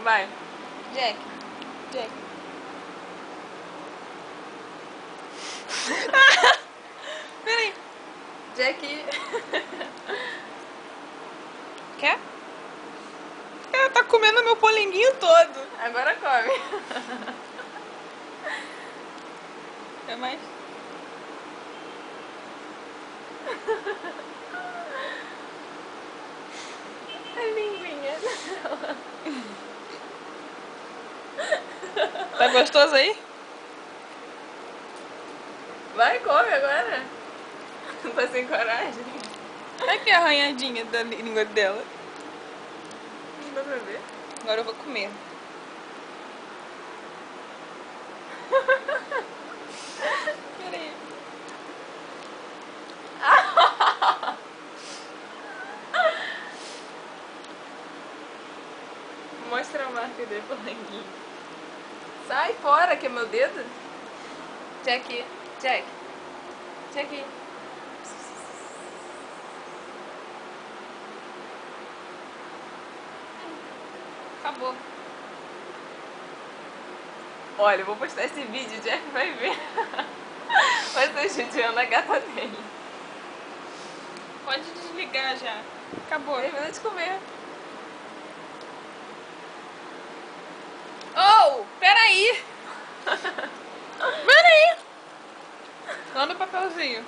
Vai. Jack. Jack. Peraí. Jack. Quer? Ela tá comendo meu polenguinho todo. Agora come. Quer mais? A linguinha. Tá gostoso aí? Vai, come agora. Tá sem coragem? Olha aqui a arranhadinha da língua dela. Não dá pra ver. Agora eu vou comer. Peraí. Mostra a marca dele pro ranguinho. Sai fora, que é meu dedo. Jack, Jack. Jack. Acabou. Olha, eu vou postar esse vídeo, Jack vai ver. Vai estar judiando a gata dele. Pode desligar já. Acabou. Termina de comer. Oh, peraí. Peraí. Manda o papelzinho.